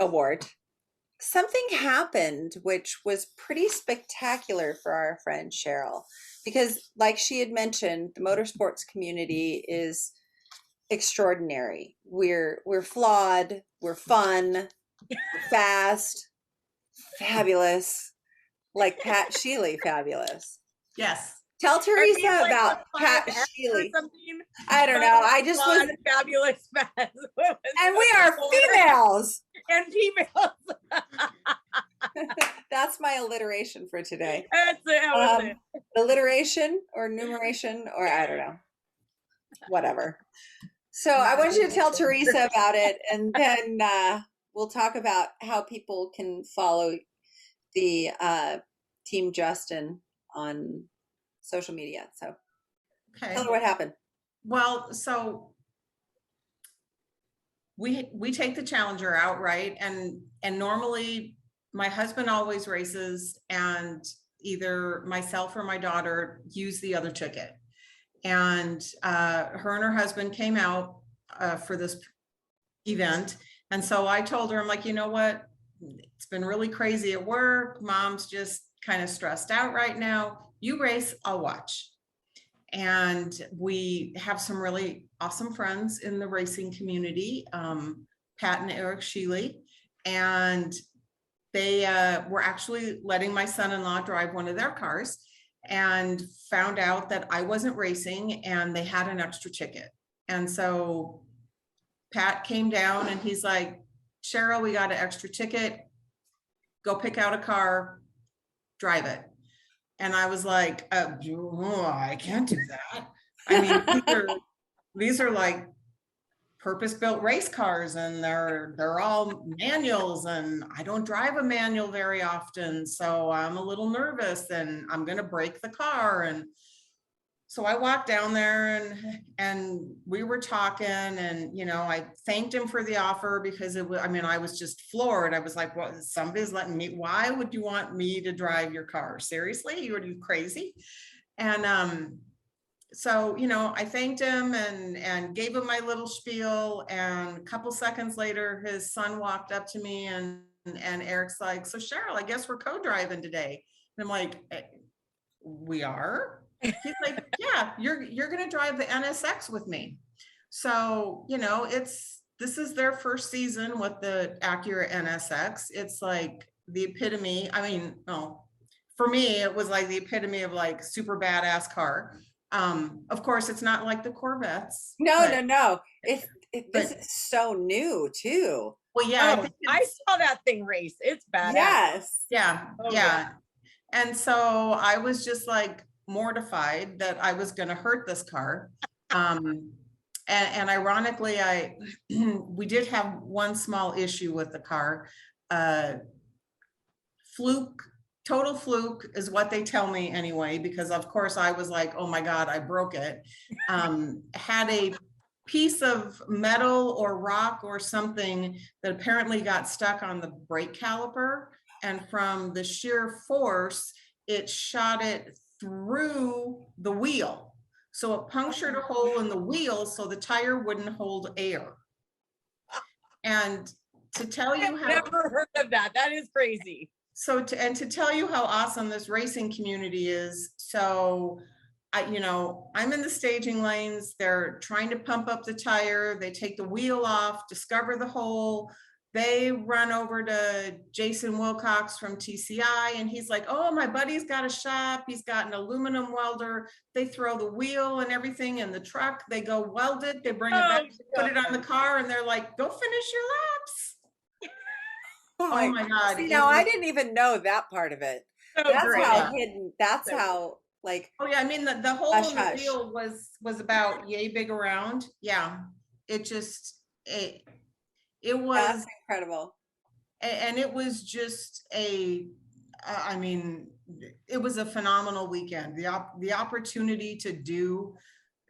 award, something happened which was pretty spectacular for our friend Cheryl, because like she had mentioned, the motorsports community is extraordinary. We're flawed, we're fun, we're fast, fabulous. Like Pat Sheely, fabulous. Yes. Tell Teresa about Pat Sheely. I don't know. I just was fabulous fast. And we are females. And females. That's my alliteration for today. That's it. Alliteration or numeration or I don't know. Whatever. So I want you to tell Teresa about it, and then we'll talk about how people can follow the Team Justin on social media. So okay, tell her what happened. Well, so we take the Challenger out, right? And normally my husband always races, and either myself or my daughter use the other ticket. And her and her husband came out for this event. And so I told her, I'm like, you know what? It's been really crazy at work. Mom's just kind of stressed out right now. You race, I'll watch. And we have some really awesome friends in the racing community, Pat and Eric Sheely. And they were actually letting my son-in-law drive one of their cars, and found out that I wasn't racing and they had an extra ticket. And so Pat came down and he's like, Cheryl, we got an extra ticket. Go pick out a car, drive it. And I was like, I can't do that. I mean, these are like purpose-built race cars, and they're all manuals, and I don't drive a manual very often, so I'm a little nervous and I'm gonna break the car. And so I walked down there and we were talking, and you know, I thanked him for the offer, because it was, I mean, I was just floored. I was like, well, somebody's letting me, why would you want me to drive your car? Seriously, are you crazy? And so, you know, I thanked him and gave him my little spiel, and a couple seconds later, his son walked up to me and Eric's like, so Cheryl, I guess we're co-driving today. And I'm like, we are? He's like, yeah, you're gonna drive the NSX with me. So, you know, this is their first season with the Acura NSX. It's like the epitome. I mean, no, for me, it was like the epitome of like super badass car. Of course, it's not like the Corvettes. No, no, But, no. This but is so new too. well, yeah, I Oh, think I it's, saw that thing race. It's badass. Yes. yeah, Oh, yeah. And so I was just like mortified that I was going to hurt this car. And ironically, we did have one small issue with the car. Fluke, total fluke is what they tell me anyway, because of course I was like, oh my God, I broke it. Had a piece of metal or rock or something that apparently got stuck on the brake caliper. And from the sheer force, it shot it through the wheel. So it punctured a hole in the wheel so the tire wouldn't hold air. And to tell you I've how, never heard of that. That is crazy. so to tell you how awesome this racing community is. So I'm in the staging lanes. They're trying to pump up the tire. They take the wheel off, discover the hole. They run over to Jason Wilcox from TCI, and he's like, oh, my buddy's got a shop. He's got an aluminum welder. They throw the wheel and everything in the truck. They go weld it. They bring it back, put it on the car, and they're like, go finish your laps. Oh Oh my God. See, now I didn't even know that part of it. So That's great. how hidden. That's So how like. Oh yeah, I mean the hole Hush, in the hush. wheel was about yay big around. Yeah, it just it was, That's incredible. and it was just I mean, it was a phenomenal weekend. The opportunity to do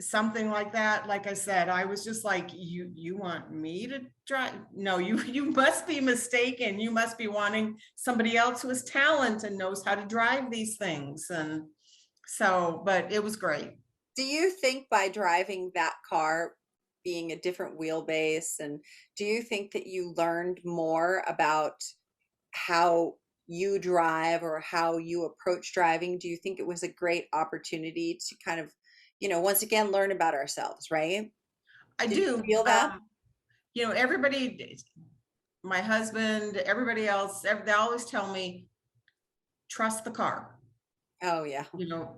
something like that, like I said, I was just like, you want me to drive? No, you must be mistaken. You must be wanting somebody else who has talent and knows how to drive these things. And so, but it was great. Do you think by driving that car, being a different wheelbase, and do you think that you learned more about how you drive or how you approach driving? Do you think it was a great opportunity to kind of, once again, learn about ourselves, right? I Did you do. feel that? Everybody, my husband, everybody else, they always tell me, trust the car. Oh yeah.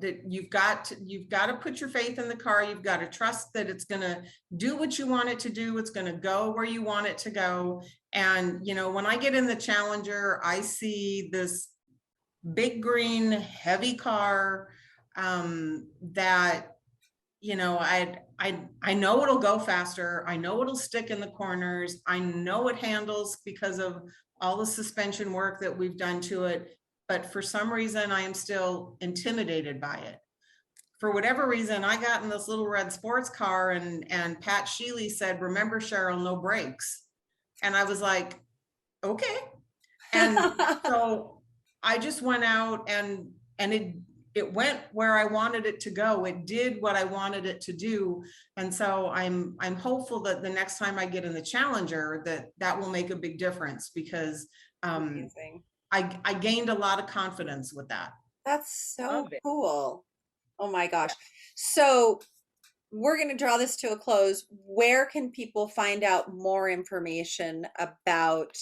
That you've got to put your faith in the car. You've got to trust that it's going to do what you want it to do. It's going to go where you want it to go. And, when I get in the Challenger, I see this big green heavy car that, I know it'll go faster. I know it'll stick in the corners. I know it handles because of all the suspension work that we've done to it. But for some reason, I am still intimidated by it. For whatever reason, I got in this little red sports car and Pat Sheely said, remember, Cheryl, no brakes. And I was like, okay. And so I just went out and it went where I wanted it to go. It did what I wanted it to do. And so I'm hopeful that the next time I get in the Challenger, that will make a big difference, because Amazing. I gained a lot of confidence with that. That's so cool. Oh my gosh. So we're going to draw this to a close. Where can people find out more information about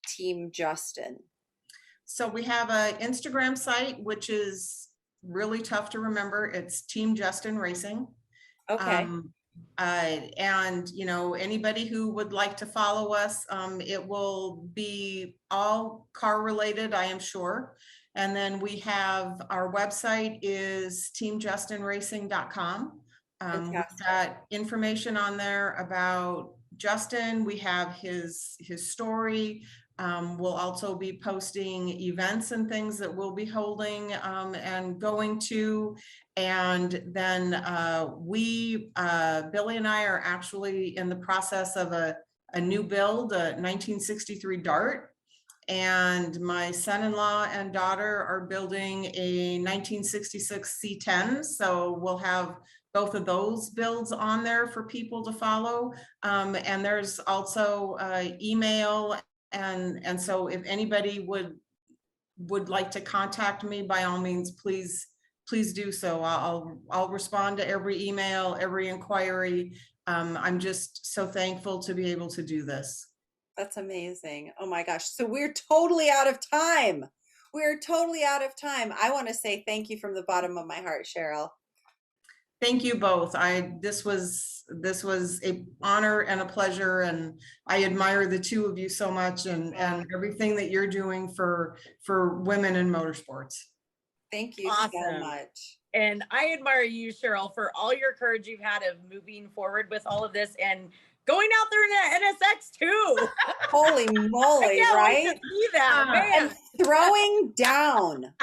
Team Justin? So we have an Instagram site, which is really tough to remember. It's Team Justin Racing. Okay. And anybody who would like to follow us, it will be all car related, I am sure. And then we have our website is teamjustinracing.com. We've got information on there about Justin. We have his story. We'll also be posting events and things that we'll be holding and going to. And then Billy and I are actually in the process of a new build, a 1963 Dart. And my son-in-law and daughter are building a 1966 C10. So we'll have both of those builds on there for people to follow. And there's also email. And so if anybody would like to contact me, by all means, please do so. I'll respond to every email, every inquiry. I'm just so thankful to be able to do this. That's amazing. Oh my gosh. So we're totally out of time. We're totally out of time. I want to say thank you from the bottom of my heart, Cheryl. Thank you both. This was an honor and a pleasure, and I admire the two of you so much, and everything that you're doing for women in motorsports. Thank you so much. And I admire you, Cheryl, for all your courage you've had of moving forward with all of this and going out there in the NSX too. Holy moly, right? See that, man. And throwing down.